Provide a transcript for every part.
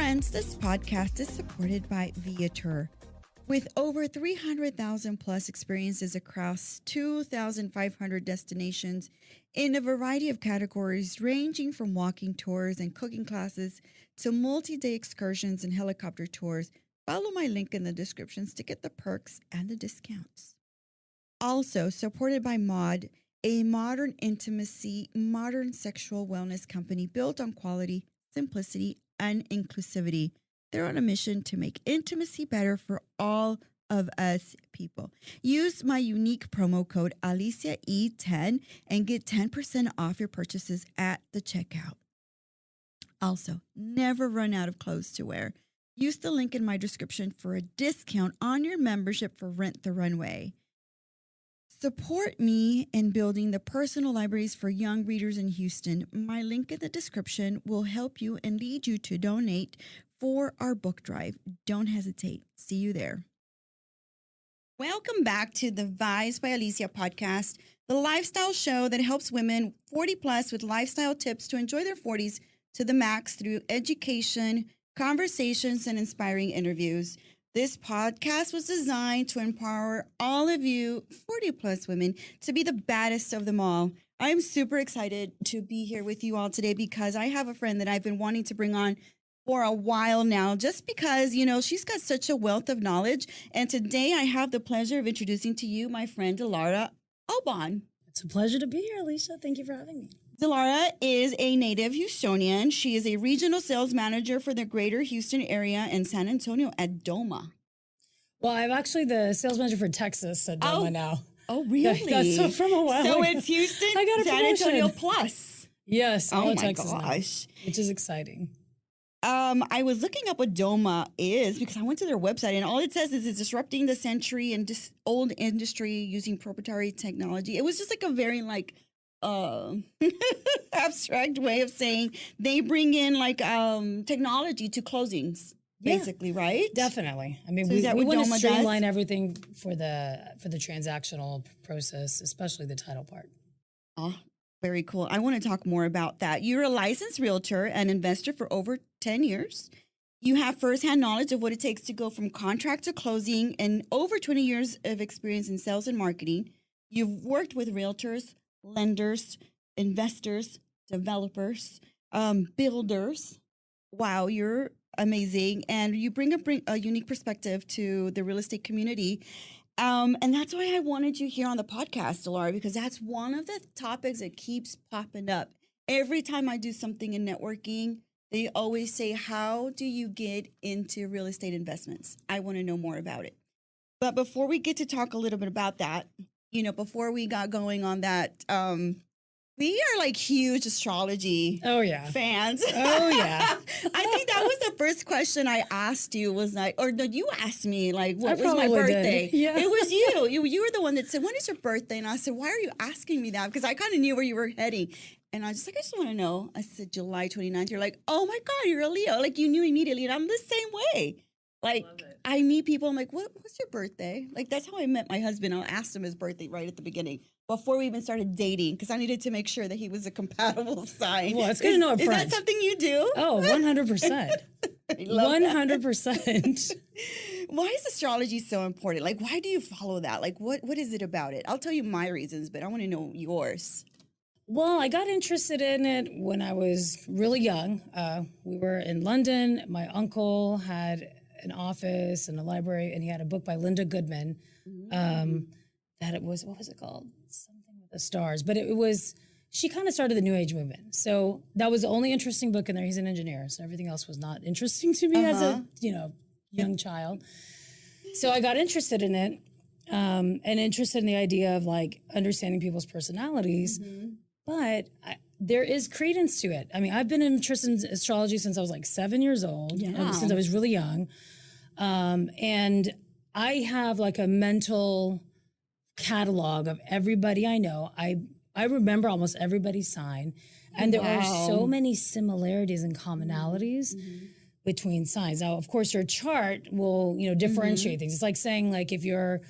Friends, this podcast is supported by Viator. With over 300,000 plus experiences across 2,500 destinations in a variety of categories ranging from walking tours and cooking classes to multi-day excursions and helicopter tours, follow my link in the descriptions to get the perks and the discounts. Also supported by Mod, a modern intimacy, modern sexual wellness company built on quality, simplicity, and inclusivity. They're on a mission to make intimacy better for all of us people. Use my unique promo code AliciaE10 and get 10% off your purchases at the checkout. Also, never run out of clothes to wear. Use the link in my description for a discount on your membership for Rent the Runway. Support me in building the personal libraries for young readers in Houston. My link in the description will help you and lead you to donate for our book drive. Don't hesitate. See you there. Welcome back to the Vibes by Alicia podcast, the lifestyle show that helps women 40 plus with lifestyle tips to enjoy their 40s to the max through education, conversations, and inspiring interviews. This podcast was designed to empower all of you 40 plus women to be the baddest of them all. I'm super excited to be here with you all today because I have a friend that I've been wanting to bring on for a while now, just because, you know, she's got such a wealth of knowledge. And today I have the pleasure of introducing to you my friend Delara Aubon. It's a pleasure to be here, Alicia. Thank you for having me. Delara is a native Houstonian. She is a regional sales manager for the greater Houston area and San Antonio at Doma. Well, I'm actually the sales manager for Texas at Doma now. Oh, really? That's from a while So ago. it's Houston, I got a San promotion. Antonio plus. Yes, all Oh of my Texas gosh. now, which is exciting. I was looking up what Doma is because I went to their website and all it says is it's disrupting the century and old industry using proprietary technology. It was just like a very abstract way of saying they bring in technology to closings, basically, right? Definitely. I mean, So is that we what want to Doma streamline does? everything for the transactional process, especially the title part. Oh, very cool. I want to talk more about that. You're a licensed realtor and investor for over 10 years. You have firsthand knowledge of what it takes to go from contract to closing and over 20 years of experience in sales and marketing. You've worked with realtors, lenders, investors, developers, builders. Wow, you're amazing. And you bring a unique perspective to the real estate community. And that's why I wanted you here on the podcast, Delara, because that's one of the topics that keeps popping up. Every time I do something in networking, they always say, how do you get into real estate investments? I want to know more about it. But before we get to talk a little bit about that, you know, before we got going on that, we are like huge astrology fans. Oh, yeah. I think that was the first question I asked you was like, or no, you asked me like, what I was my probably did. birthday? Yeah. It was you. You were the one that said, when is your birthday? And I said, why are you asking me that? Because I kind of knew where you were heading. And I was just like, I just want to know. I said, July 29th. You're like, oh my God, you're a Leo. Like you knew immediately. And I'm the same way. Like I meet people, I'm like, what's your birthday? Like that's how I met my husband. I asked him his birthday right at the beginning before we even started dating because I needed to make sure that he was a compatible sign. Well, it's good to know up Is front. that something you do? Oh, 100%. I love 100%. Why is astrology so important? Like, why do you follow that? Like, what is it about it? I'll tell you my reasons, but I want to know yours. Well, I got interested in it when I was really young. We were in London. My uncle had an office and a library, and he had a book by Linda Goodman. That it was, what was it called? Something with the stars. But it was, she kind of started the New Age movement. So that was the only interesting book in there. He's an engineer, so everything else was not interesting to me as a, young child. So I got interested in it and interested in the idea of like understanding people's personalities. But there is credence to it. I mean, I've been interested in astrology since I was like 7 years old, since I was really young. And I have like a mental catalog of everybody I know. I remember almost everybody's sign. And there are so many similarities and commonalities between signs. Now, of course, your chart will, differentiate things. It's like saying like if you're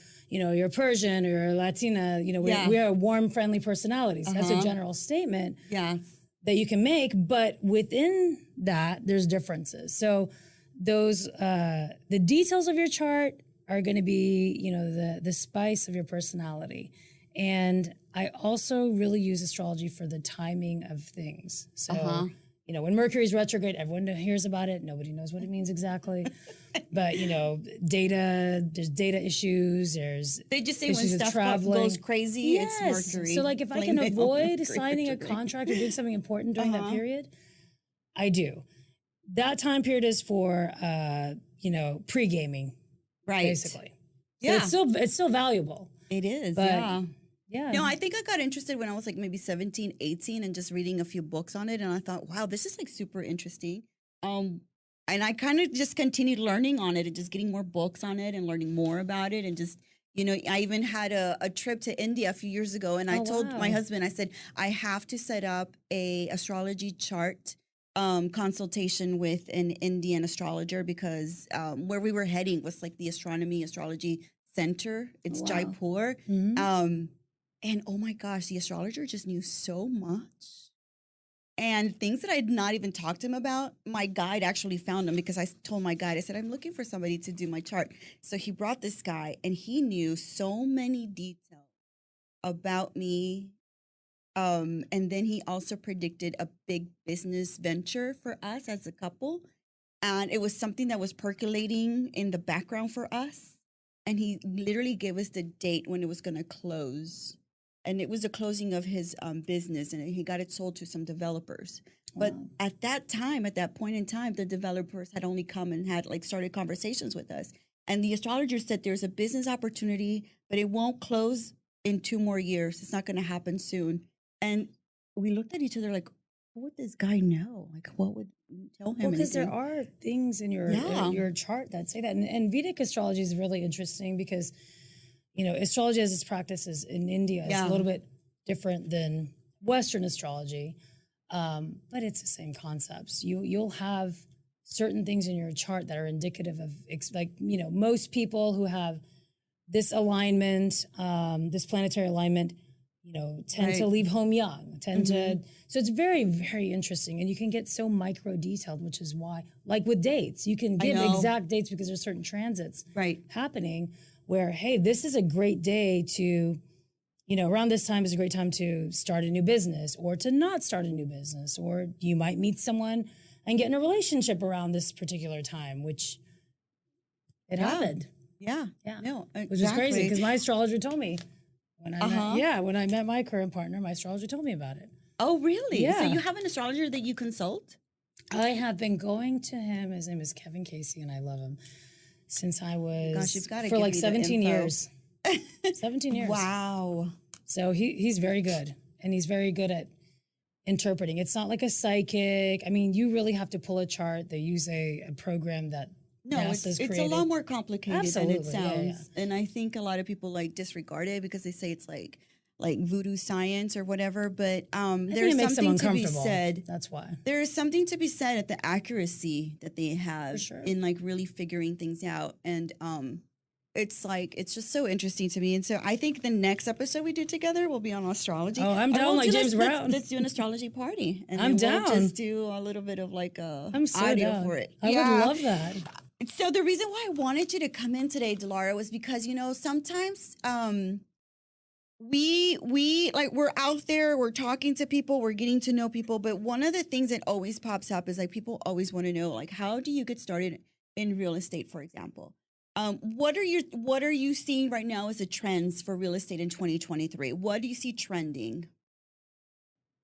Persian or Latina, we are warm, friendly personalities. That's a general statement. Yes. that you can make, but within that, there's differences. So those the details of your chart are going to be, the spice of your personality. And I also really use astrology for the timing of things. So, when Mercury's retrograde, everyone hears about it. Nobody knows what it means exactly. But, there's data issues. They just say when issues with stuff traveling. goes crazy, Yes. it's Mercury. So, like, if I Blame can it on avoid Mercury signing a retrograde. contract or doing something important during that period, I do. That time period is for, pre-gaming, Right. basically. So it's still valuable. It is, But, yeah. No, I think I got interested when I was like maybe 17, 18 and just reading a few books on it. And I thought, wow, this is like super interesting. And I kind of just continued learning on it and just getting more books on it and learning more about it. And just, I even had a trip to India a few years ago. And I told my husband, I said, I have to set up a astrology chart consultation with an Indian astrologer because where we were heading was like the astrology center. It's Jaipur. And oh my gosh, the astrologer just knew so much. And things that I had not even talked to him about, my guide actually found him because I told my guide, I said, I'm looking for somebody to do my chart. So he brought this guy and he knew so many details about me. And then he also predicted a big business venture for us as a couple. And it was something that was percolating in the background for us. And he literally gave us the date when it was going to close. And it was the closing of his business, and he got it sold to some developers. But at that point in time, the developers had only come and had started conversations with us. And the astrologer said there's a business opportunity, but it won't close in 2 more years. It's not going to happen soon. And we looked at each other like, what would this guy know? Like, what would you tell him? Well, because there are things in your chart that say that. And Vedic astrology is really interesting because astrology as its practices in India is a little bit different than Western astrology, but it's the same concepts. You'll have certain things in your chart that are indicative of, most people who have this alignment, this planetary alignment, tend to leave home young, so it's very, very interesting. And you can get so micro detailed, which is why, like with dates, you can give exact dates because there's certain transits happening where, hey, this is a great day to, around this time is a great time to start a new business or to not start a new business, or you might meet someone and get in a relationship around this particular time, which it happened. Yeah. No, exactly. Which is crazy because my astrologer told me when I met my current partner, my astrologer told me about it. Oh, really? Yeah. So you have an astrologer that you consult? I have been going to him. His name is Kevin Casey, and I love him since I was for like 17 years. 17 years. Wow. So he's very good, and he's very good at interpreting. It's not like a psychic. I mean, you really have to pull a chart. They use a program that NASA's it's created. A lot more complicated than it sounds. Yeah. And I think a lot of people disregard it because they say it's like voodoo science or whatever. But there's something to be said. That's why. There is something to be said at the accuracy that they have in really figuring things out. And it's just so interesting to me. And so I think the next episode we do together will be on astrology. Oh, I'm down like James Brown. Let's do an astrology party. And I'm then down. We'll just do a little bit of I'm so audio down for it. I would love that. So the reason why I wanted you to come in today, Delara, was because, sometimes we're out there, we're talking to people, we're getting to know people. But one of the things that always pops up is people always want to know, how do you get started in real estate, for example? What are you seeing right now as the trends for real estate in 2023? What do you see trending?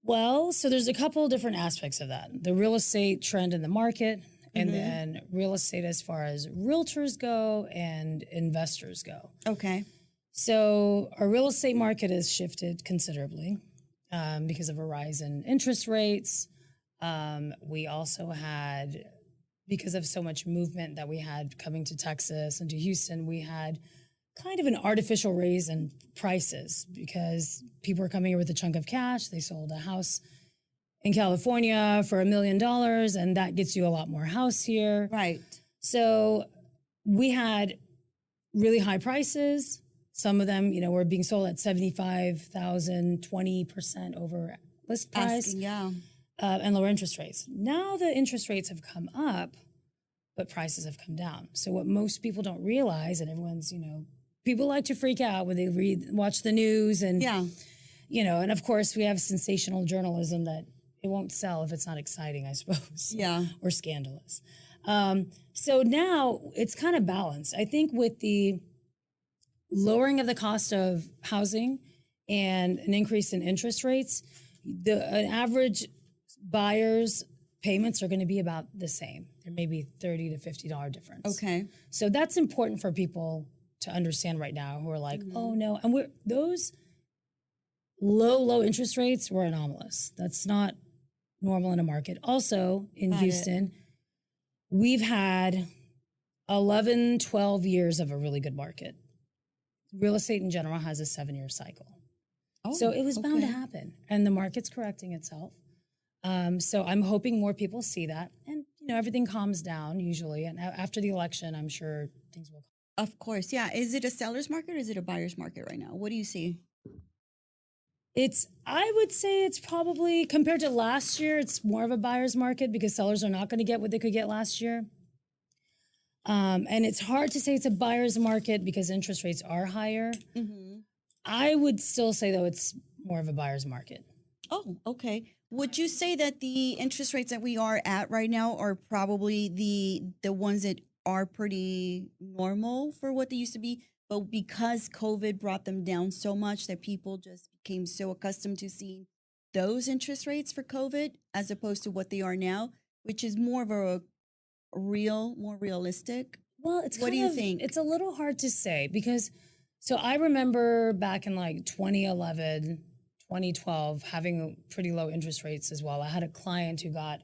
Well, so there's a couple of different aspects of that. The real estate trend in the market, and then real estate as far as realtors go and investors go. Okay. So our real estate market has shifted considerably because of a rise in interest rates. We also had, because of so much movement that we had coming to Texas and to Houston, we had kind of an artificial raise in prices because people were coming here with a chunk of cash. They sold a house in California for $1 million, and that gets you a lot more house here. Right. So we had really high prices. Some of them, were being sold at $75,000, 20% over list price. Yeah. and lower interest rates. Now the interest rates have come up, but prices have come down. So what most people don't realize, and everyone's, people like to freak out when they watch the news and, and of course we have sensational journalism that it won't sell if it's not exciting, I suppose. Yeah. Or scandalous. So now it's kind of balanced. I think with the lowering of the cost of housing and an increase in interest rates, an average buyer's payments are going to be about the same. There may be $30 to $50 difference. Okay. So that's important for people to understand right now who are like, oh no. And those low interest rates were anomalous. That's not normal in a market. Also in Houston, we've had 11, 12 years of a really good market. Real estate in general has a 7-year cycle. Oh, so it was bound to happen. And the market's correcting itself. So I'm hoping more people see that. And, everything calms down usually. And after the election, I'm sure things will. Of course. Yeah. Is it a seller's market or is it a buyer's market right now? What do you see? I would say it's probably, compared to last year, it's more of a buyer's market because sellers are not going to get what they could get last year. And it's hard to say it's a buyer's market because interest rates are higher. Mm-hmm. I would still say, though, it's more of a buyer's market. Oh, okay. Would you say that the interest rates that we are at right now are probably the ones that are pretty normal for what they used to be, but because COVID brought them down so much that people just became so accustomed to seeing those interest rates for COVID as opposed to what they are now, which is more of a more realistic? Well, what do you think? It's a little hard to say because, so I remember back in like 2011, 2012, having pretty low interest rates as well. I had a client who got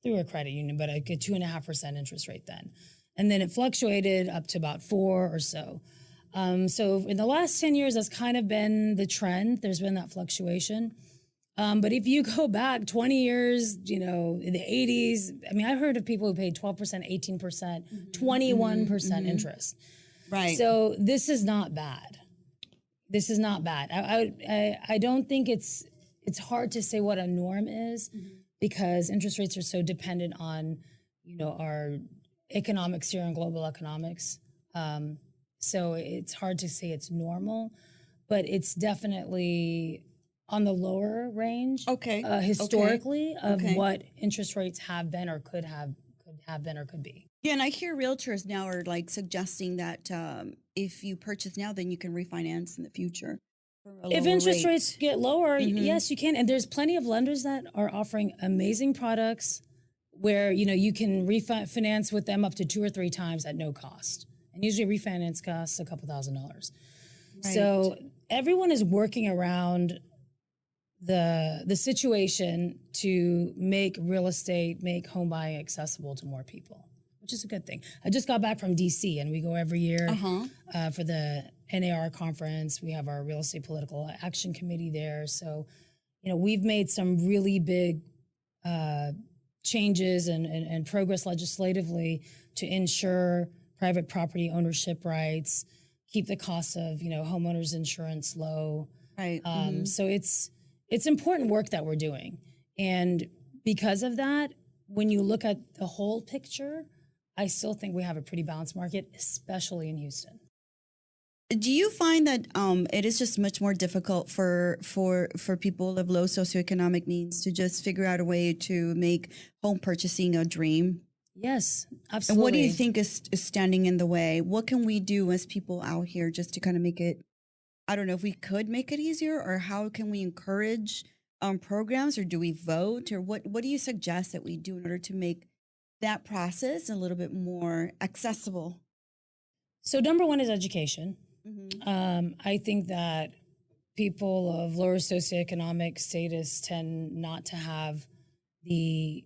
through a credit union, but I get 2.5% interest rate then. And then it fluctuated up to about 4 or so. So in the last 10 years, that's kind of been the trend. There's been that fluctuation. But if you go back 20 years, in the 80s, I heard of people who paid 12%, 18%, 21% interest. Right. So this is not bad. This is not bad. I don't think it's hard to say what a norm is because interest rates are so dependent on, our economics here and global economics. So it's hard to say it's normal, but it's definitely on the lower range. Okay. Historically of what interest rates have been or could have been or could be. Yeah, and I hear realtors now are like suggesting that if you purchase now, then you can refinance in the future. If interest rates get lower, yes, you can. And there's plenty of lenders that are offering amazing products where, you can refinance with them up to 2 or 3 times at no cost. And usually refinance costs a couple $1,000. Right. So everyone is working around the situation to make real estate, make home buying accessible to more people, which is a good thing. I just got back from DC and we go every year for the NAR conference. We have our real estate political action committee there. So, we've made some really big changes and progress legislatively to ensure private property ownership rights, keep the cost of, homeowners insurance low. Right. So it's important work that we're doing. And because of that, when you look at the whole picture, I still think we have a pretty balanced market, especially in Houston. Do you find that it is just much more difficult for people of low socioeconomic means to just figure out a way to make home purchasing a dream? Yes, absolutely. And what do you think is standing in the way? What can we do as people out here just to kind of make it, I don't know if we could make it easier, or how can we encourage programs, or do we vote, or what do you suggest that we do in order to make that process a little bit more accessible? So number one is education. I think that people of lower socioeconomic status tend not to have the,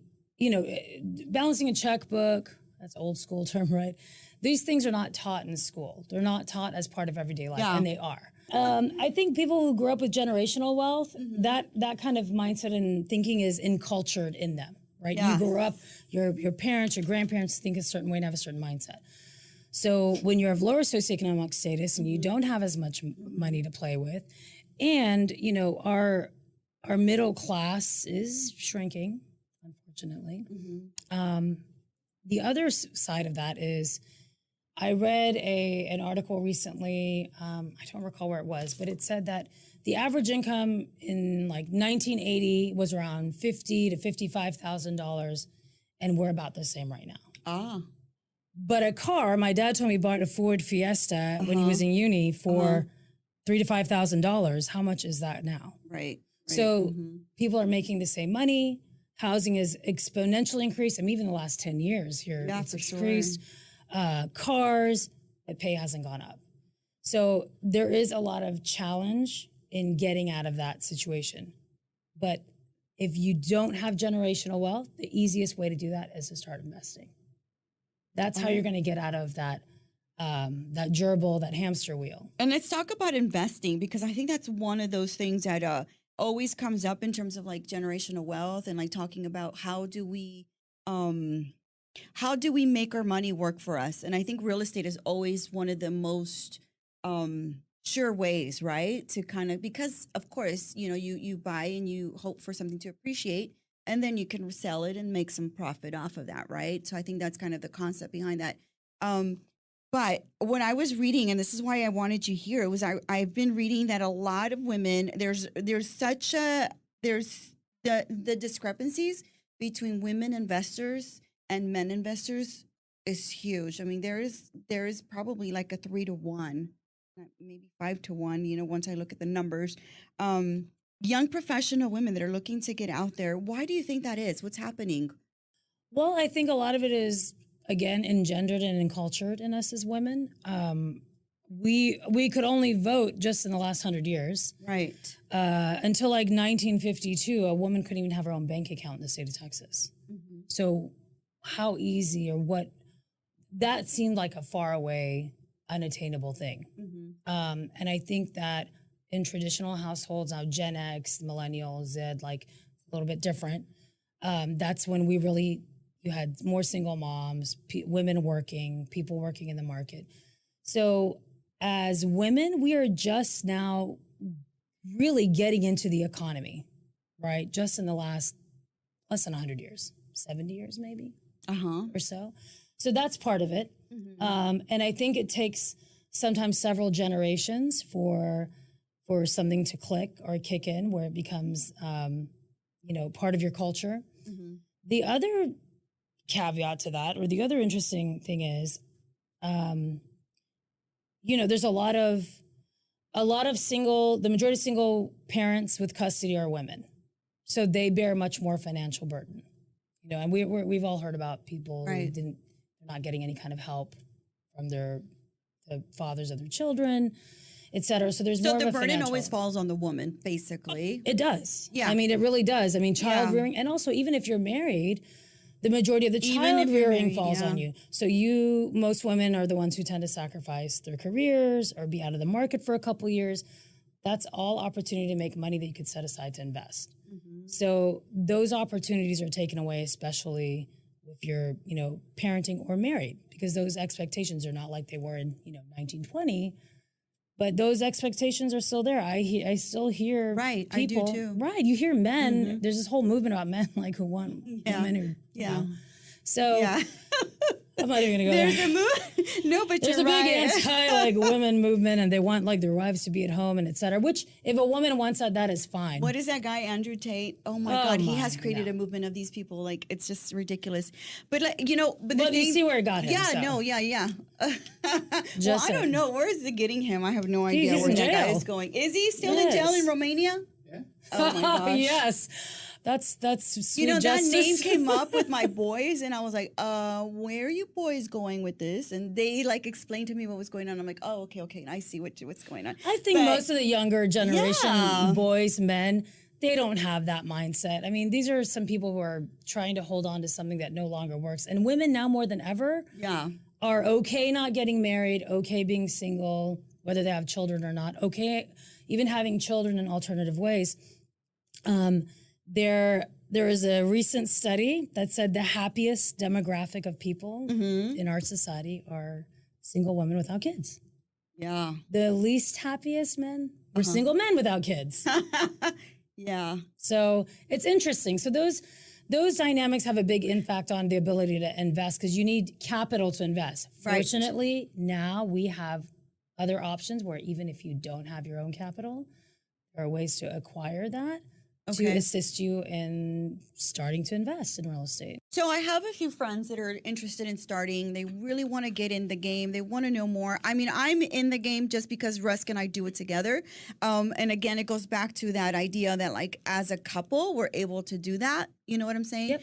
balancing a checkbook, that's old school term, right? These things are not taught in school. They're not taught as part of everyday life, and they are. I think people who grew up with generational wealth, that kind of mindset and thinking is encultured in them, right? Yes. You grew up, your parents, your grandparents think a certain way and have a certain mindset. So when you're of lower socioeconomic status and you don't have as much money to play with, and our our middle class is shrinking, unfortunately. The other side of that is I read an article recently, I don't recall where it was, but it said that the average income in like 1980 was around $50,000 to $55,000, and we're about the same right now. Ah. But a car, my dad told me he bought a Ford Fiesta when he was in uni for $3,000 to $5,000. How much is that now? Right. So people are making the same money. Housing is exponentially increased. I mean, even the last 10 years here, it's increased. Cars, the pay hasn't gone up. So there is a lot of challenge in getting out of that situation. But if you don't have generational wealth, the easiest way to do that is to start investing. That's how you're going to get out of that gerbil, that hamster wheel. And let's talk about investing, because I think that's one of those things that always comes up in terms of like generational wealth and like talking about how do we make our money work for us. And I think real estate is always one of the most sure ways, right? To kind of, because of course, you know, you buy and you hope for something to appreciate, and then you can sell it and make some profit off of that, right? So I think that's kind of the concept behind that. But when I was reading, and this is why I wanted you here, it was I've been reading that a lot of women, there's the discrepancies between women investors and men investors is huge. I mean, there is probably like a 3 to 1, maybe 5 to 1, you know, once I look at the numbers. Young professional women that are looking to get out there. Why do you think that is? What's happening? Well, I think a lot of it is, again, engendered and encultured in us as women. We could only vote just in the last 100 years. Right. Until like 1952, a woman couldn't even have her own bank account in the state of Texas. So how easy, or what, that seemed like a far away, unattainable thing. And I think that in traditional households, now Gen X, Millennials, Z, like a little bit different, that's when you had more single moms, women working, people working in the market. So as women, we are just now really getting into the economy, right? Just in the last less than 100 years, 70 years maybe, or so. So that's part of it. And I think it takes sometimes several generations for something to click or kick in, where it becomes, part of your culture. The other caveat to that, or the other interesting thing is, there's a lot of the majority of single parents with custody are women. So they bear much more financial burden, and we've all heard about people who they're not getting any kind of help from the fathers of their children, et cetera. So there's more of a the burden always falls on the woman, basically. It does. Yeah. I mean, it really does. I mean, child rearing, and also even if you're married, the majority of the child rearing falls on you. So most women are the ones who tend to sacrifice their careers or be out of the market for a couple years. That's all opportunity to make money that you could set aside to invest. So those opportunities are taken away, especially if you're, parenting or married, because those expectations are not like they were in, 1920. But those expectations are still there. I still hear people. I do too. Right, you hear men. There's this whole movement about men who want women who, So I'm not even gonna go There's there. a no, but There's you're a right. big anti women movement, and they want their wives to be at home and et cetera. Which, if a woman wants that is fine. What is that guy, Andrew Tate? Oh my God, he has created a movement of these people. Like, it's just ridiculous. But but you see where it got him. Yeah, so. no, yeah. Well, I don't know. Where is it getting him? I have no idea He's where in that guy jail. is going. Is he still in jail in Romania? Yeah. Oh my gosh. Yes. That's sweet that justice. name came up with my boys, and I was like, where are you boys going with this? And they explained to me what was going on. I'm like, oh, okay, I see what's going on. I think most of the younger generation, boys, men, they don't have that mindset. I mean, these are some people who are trying to hold on to something that no longer works. And women now more than ever are okay not getting married, okay being single, whether they have children or not, okay even having children in alternative ways. There is a recent study that said the happiest demographic of people in our society are single women without kids. Yeah. The least happiest men are single men without kids. Yeah. So it's interesting. So those dynamics have a big impact on the ability to invest because you need capital to invest. Right. Fortunately, now we have other options where even if you don't have your own capital, there are ways to acquire that to Okay. assist you in starting to invest in real estate. So I have a few friends that are interested in starting. They really want to get in the game. They want to know more. I mean, I'm in the game just because Rusk and I do it together. And again, it goes back to that idea that like as a couple, we're able to do that. You know what I'm saying? Yep.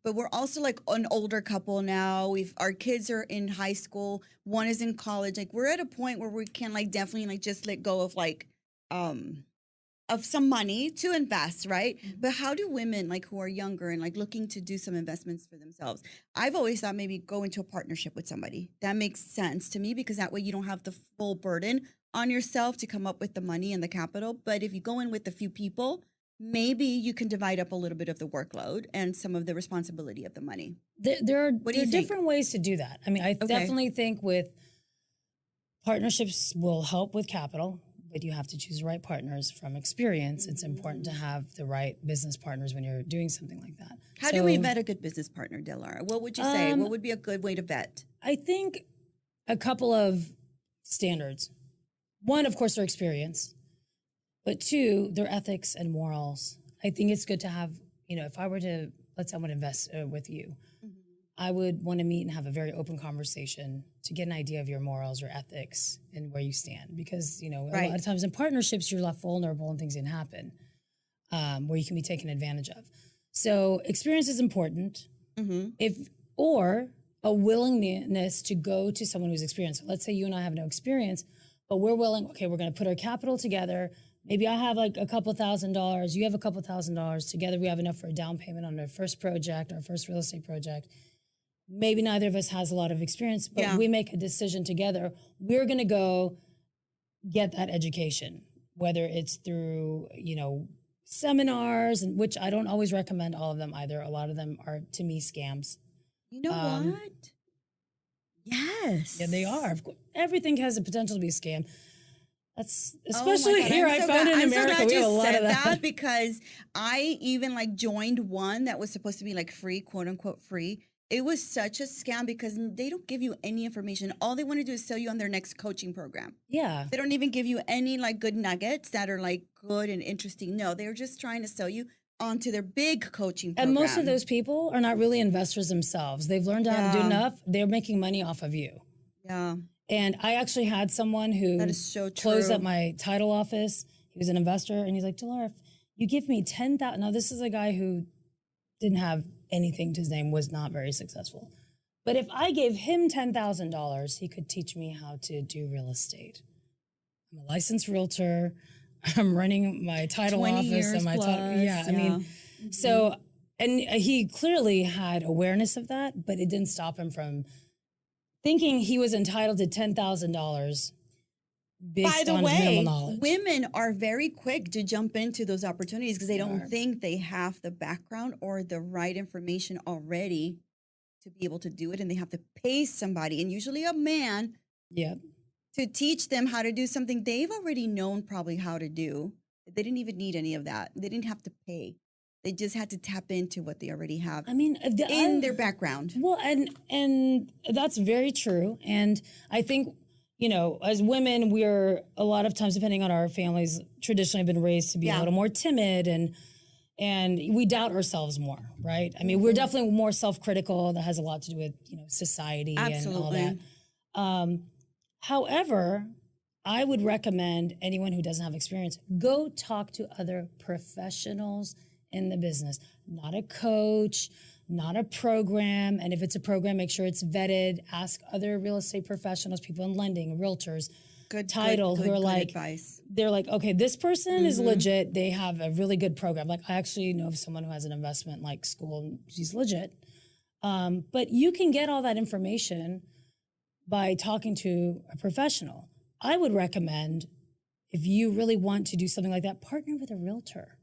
But we're also like an older couple now. Our kids are in high school. One is in college. Like we're at a point where we can like definitely like just let go of like of some money to invest, right? But how do women like who are younger and like looking to do some investments for themselves? I've always thought maybe go into a partnership with somebody. That makes sense to me because that way you don't have the full burden on yourself to come up with the money and the capital. But if you go in with a few people, maybe you can divide up a little bit of the workload and some of the responsibility of the money. There are What do you think? different ways to do that. I mean, I definitely think with partnerships will help with capital, but you have to choose the right partners from experience. It's important to have the right business partners when you're doing something like that. How do we vet a good business partner, Delara? What would you say? What would be a good way to vet? I think a couple of standards. One, of course, their experience, but two, their ethics and morals. I think it's good to have, if I were to, let's say I would invest with you, I would want to meet and have a very open conversation to get an idea of your morals, your ethics, and where you stand. Because, a lot of times in partnerships, you're left vulnerable and things can happen where you can be taken advantage of. So experience is important. Or a willingness to go to someone who's experienced. So let's say you and I have no experience, but we're willing, okay, we're going to put our capital together. Maybe I have like a couple $1,000s, you have a couple $1,000s. Together we have enough for a down payment on our first project, our first real estate project. Maybe neither of us has a lot of experience, but we make a decision together. We're going to go get that education, whether it's through, seminars, and which I don't always recommend all of them either. A lot of them are, to me, scams. You know what? Yes. Yeah, they are. Of course, everything has the potential to be a scam. That's especially here. I found in America we have a lot of that. Because I even like joined one that was supposed to be like free, quote unquote free. It was such a scam because they don't give you any information. All they want to do is sell you on their next coaching program. Yeah. They don't even give you any like good nuggets that are like good and interesting. No, they're just trying to sell you onto their big coaching program. And most of those people are not really investors themselves. They've learned how to do enough. They're making money off of you. Yeah. And I actually had someone who that is so true. Closed up my title office. He was an investor, and he's like, Delara, if you give me $10,000. Now, this is a guy who didn't have anything to his name, was not very successful. But if I gave him $10,000, he could teach me how to do real estate. I'm a licensed realtor. I'm running my title office and my title. Yeah, I mean, so, and he clearly had awareness of that, but it didn't stop him from thinking he was entitled to $10,000 based on his minimal knowledge. Women are very quick to jump into those opportunities because they don't think they have the background or the right information already to be able to do it, and they have to pay somebody, and usually a man, to teach them how to do something they've already known probably how to do. They didn't even need any of that. They didn't have to pay. They just had to tap into what they already have. I mean, in their background. Well, and that's very true. And I think, as women, we're a lot of times, depending on our families, traditionally have been raised to be a little more timid and we doubt ourselves more, right? I mean, we're definitely more self-critical. That has a lot to do with, society and all that. However, I would recommend anyone who doesn't have experience, go talk to other professionals in the business, not a coach, not a program. And if it's a program, make sure it's vetted. Ask other real estate professionals, people in lending, realtors, who are like, advice. They're like, okay, this person is legit. They have a really good program. Like I actually know of someone who has an investment like school, and she's legit. But you can get all that information by talking to a professional. I would recommend, if you really want to do something like that, partner with a realtor.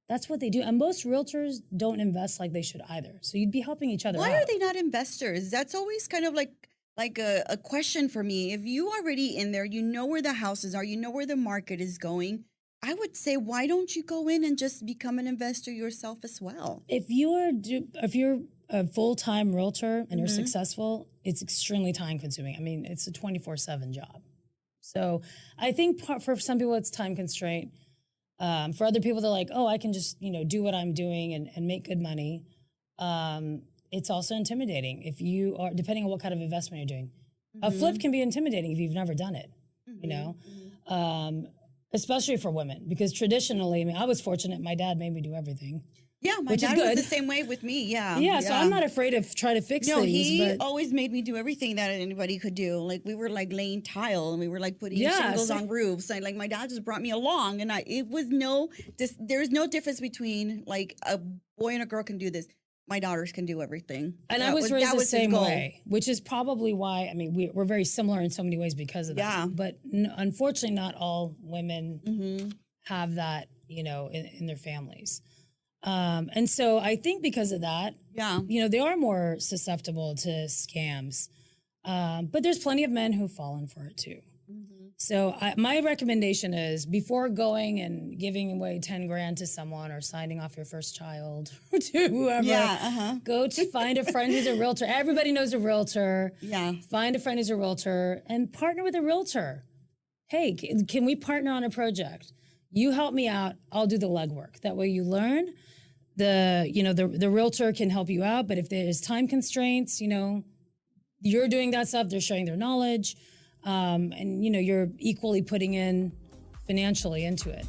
That's what they do. And most realtors don't invest like they should either. So you'd be helping each other out. Why are they not investors? That's always kind of like a question for me. If you already in there, you know where the houses are, you know where the market is going. I would say, why don't you go in and just become an investor yourself as well? If you're a full-time realtor and you're successful, it's extremely time consuming. I mean, it's a 24/7 job. So I think for some people it's time constraint. For other people, they're like, oh, I can just, do what I'm doing and make good money. It's also intimidating if you are, depending on what kind of investment you're doing. A flip can be intimidating if you've never done it, especially for women, because traditionally, I mean, I was fortunate. My dad made me do everything. Yeah, my which dad is good. was the same way with me. Yeah. Yeah, so I'm not afraid of trying to fix No, things. he But always made me do everything that anybody could do. Like we were like laying tile and we were like putting Yeah, shingles so- on roofs. And like my dad just brought me along, and it was there's no difference between like a boy and a girl can do this. My daughters can do everything. And I was raised that the his same goal. way, which is probably why, I mean, we're very similar in so many ways because of that. Yeah. But unfortunately, not all women have that, in their families. And so I think because of that, they are more susceptible to scams. But there's plenty of men who've fallen for it too. So my recommendation is, before going and giving away 10 grand to someone or signing off your first child to whoever, go to find a friend who's a realtor. Everybody knows a realtor. Yeah. Find a friend who's a realtor and partner with a realtor. Hey, can we partner on a project? You help me out, I'll do the legwork. That way you learn. The realtor can help you out, but if there's time constraints, you're doing that stuff, they're sharing their knowledge. And you're equally putting in financially into it.